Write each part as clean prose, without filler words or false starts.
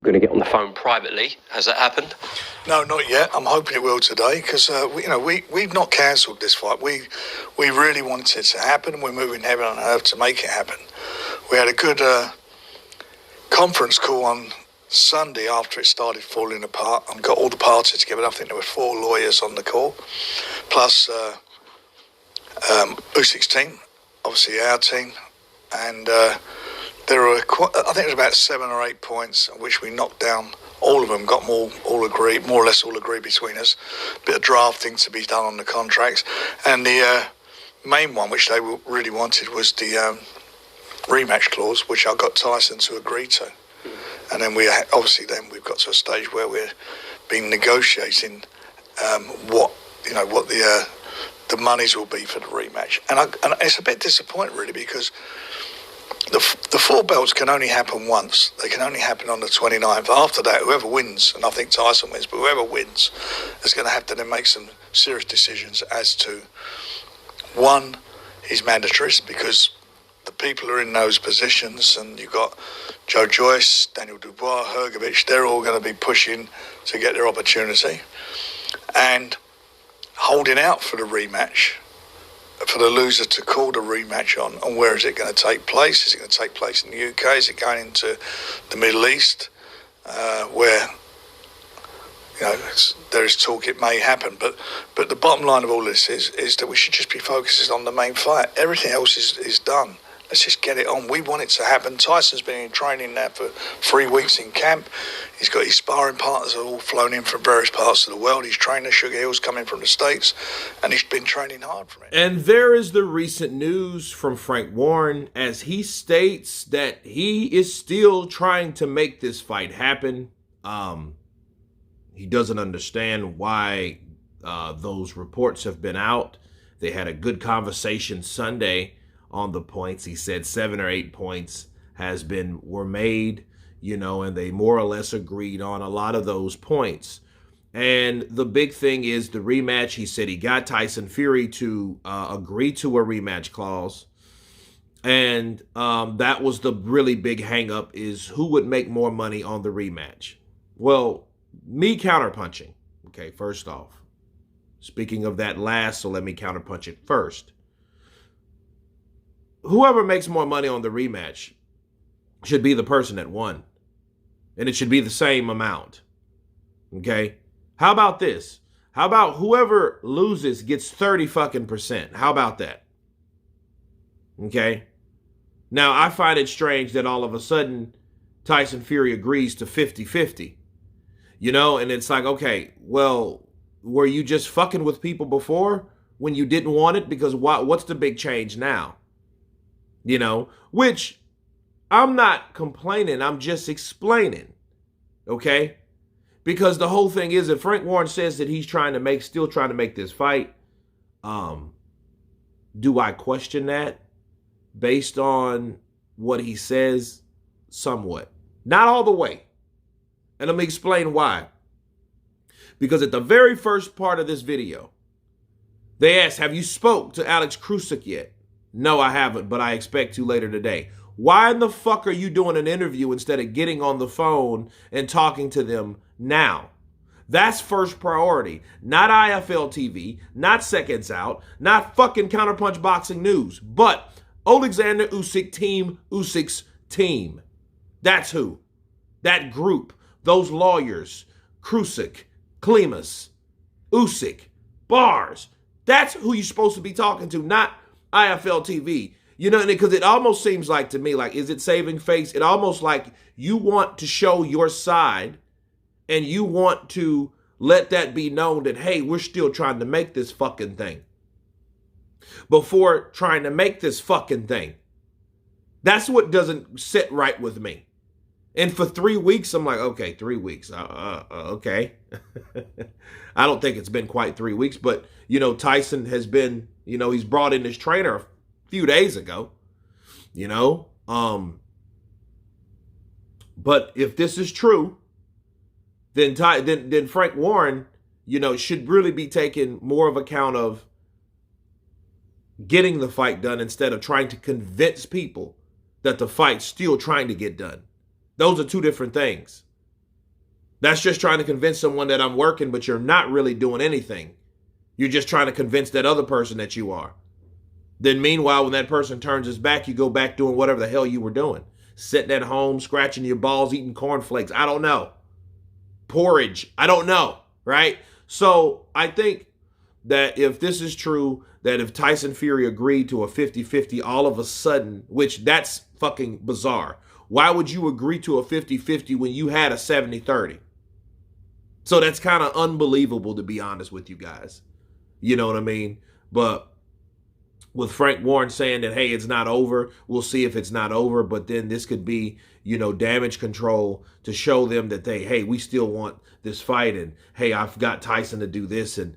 Going to get on the phone privately. Has that happened? No, not yet. I'm hoping it will today because we've not cancelled this fight. We really wanted it to happen, and we're moving heaven and earth to make it happen. We had a good conference call on Sunday after it started falling apart, and got all the parties together. I think there were 4 lawyers on the call, plus Usyk's team, obviously our team, and there were I think it was about 7 or 8 points, which we knocked down. All of them got more or less all agreed between us. Bit of drafting to be done on the contracts, and the main one, which they really wanted, was the rematch clause, which I got Tyson to agree to. And then we've got to a stage where we're been negotiating what the monies will be for the rematch, and it's a bit disappointing really, because the 4 belts can only happen once. They can only happen on the 29th. After that, whoever wins, and I think Tyson wins, but whoever wins is going to have to then make some serious decisions as to, one, his mandatories, because the people who are in those positions, and you've got Joe Joyce, Daniel Dubois, Hrgovic, they're all going to be pushing to get their opportunity, and holding out for the rematch, for the loser to call the rematch on. And where is it going to take place? Is it going to take place in the UK? Is it going into the Middle East, where there is talk it may happen? But the bottom line of all this is that we should just be focusing on the main fight. Everything else is done. Let's just get it on. We want it to happen. Tyson's been in training now for 3 weeks in camp. He's got his sparring partners all flown in from various parts of the world. His trainer, Sugar Hill's, coming from the States, and he's been training hard for it. And there is the recent news from Frank Warren, as he states that he is still trying to make this fight happen. He doesn't understand why those reports have been out. They had a good conversation Sunday on the points. He said 7 or 8 points were made, and they more or less agreed on a lot of those points. And the big thing is the rematch. He said he got Tyson Fury to agree to a rematch clause. And that was the really big hang up, is who would make more money on the rematch. Well, me counterpunching. Okay, first off, speaking of that last, so let me counterpunch it first. Whoever makes more money on the rematch should be the person that won. And it should be the same amount. Okay? How about this? How about whoever loses gets 30%? How about that? Okay? Now, I find it strange that all of a sudden Tyson Fury agrees to 50-50. And it's like, okay, well, were you just fucking with people before when you didn't want it? Because what's the big change now? Which I'm not complaining. I'm just explaining. Okay? Because the whole thing is, if Frank Warren says that he's still trying to make this fight, do I question that based on what he says? Somewhat. Not all the way. And let me explain why. Because at the very first part of this video, they asked, have you spoke to Alex Usyk yet? No, I haven't, but I expect to later today. Why in the fuck are you doing an interview instead of getting on the phone and talking to them now? That's first priority. Not IFL TV, not Seconds Out, not fucking Counterpunch Boxing News, but Oleksandr Usyk team, Usyk's team. That's who. That group, those lawyers, Usyk, Klimas, Usyk, Bars. That's who you're supposed to be talking to, not IFL TV. Because it almost seems like to me, like, is it saving face? It almost like you want to show your side and you want to let that be known that, hey, we're still trying to make this fucking thing. Before trying to make this fucking thing. That's what doesn't sit right with me. And for 3 weeks, I'm like, okay, 3 weeks. Okay. I don't think it's been quite 3 weeks, but, Tyson has been, he's brought in his trainer a few days ago, but if this is true, then Frank Warren, should really be taking more of account of getting the fight done instead of trying to convince people that the fight's still trying to get done. Those are two different things. That's just trying to convince someone that I'm working, but you're not really doing anything. You're just trying to convince that other person that you are. Then meanwhile, when that person turns his back, you go back doing whatever the hell you were doing. Sitting at home, scratching your balls, eating cornflakes. I don't know. Porridge. I don't know. Right? So I think that if this is true, that if Tyson Fury agreed to a 50-50 all of a sudden, which that's fucking bizarre. Why would you agree to a 50-50 when you had a 70-30? So that's kind of unbelievable, to be honest with you guys. You know what I mean? But with Frank Warren saying that, hey, it's not over, we'll see if it's not over. But then this could be, damage control to show them that hey, we still want this fight. And, hey, I've got Tyson to do this. And,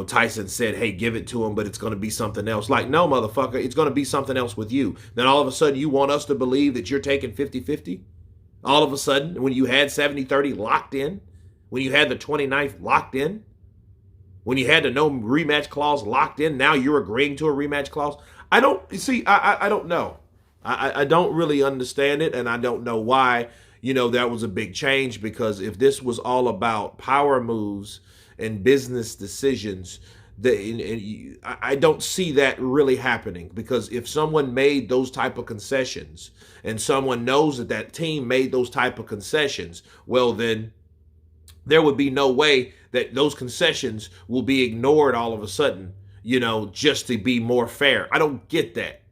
Tyson said, hey, give it to him, but it's going to be something else. Like, no, motherfucker, it's going to be something else with you. Then all of a sudden you want us to believe that you're taking 50-50? All of a sudden, when you had 70-30 locked in, when you had the 29th locked in, when you had the no rematch clause locked in, now you're agreeing to a rematch clause. I don't know. I don't really understand it, and I don't know why, that was a big change, because if this was all about power moves and business decisions, I don't see that really happening, because if someone made those type of concessions and someone knows that team made those type of concessions, well, then there would be no way that those concessions will be ignored all of a sudden, just to be more fair. I don't get that,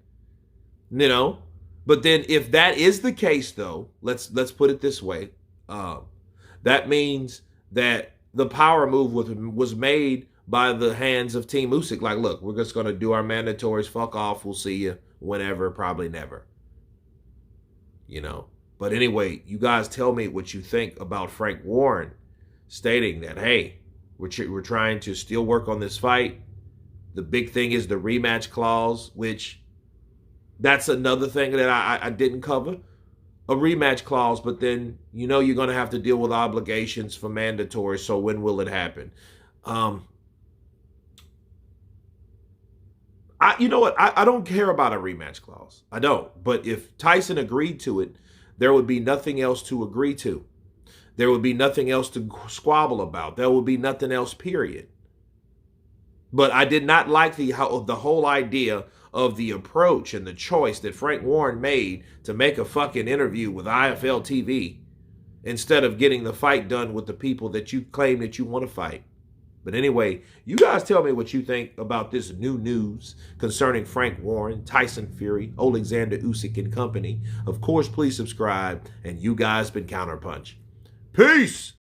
But then if that is the case, though, let's put it this way. That means that the power move was made by the hands of Team Usyk. Like, look, we're just going to do our mandatories. Fuck off. We'll see you whenever, probably never. But anyway, you guys tell me what you think about Frank Warren stating that, hey, we're trying to still work on this fight. The big thing is the rematch clause, which that's another thing that I didn't cover. A rematch clause, but then, you're going to have to deal with obligations for mandatory. So when will it happen? You know what? I don't care about a rematch clause. I don't. But if Tyson agreed to it, there would be nothing else to agree to. There would be nothing else to squabble about. There would be nothing else, period. But I did not like the whole idea of the approach and the choice that Frank Warren made to make a fucking interview with IFL TV instead of getting the fight done with the people that you claim that you want to fight. But anyway, you guys tell me what you think about this new news concerning Frank Warren, Tyson Fury, Oleksandr Usyk and company. Of course, please subscribe, and you guys been Counterpunch. Peace!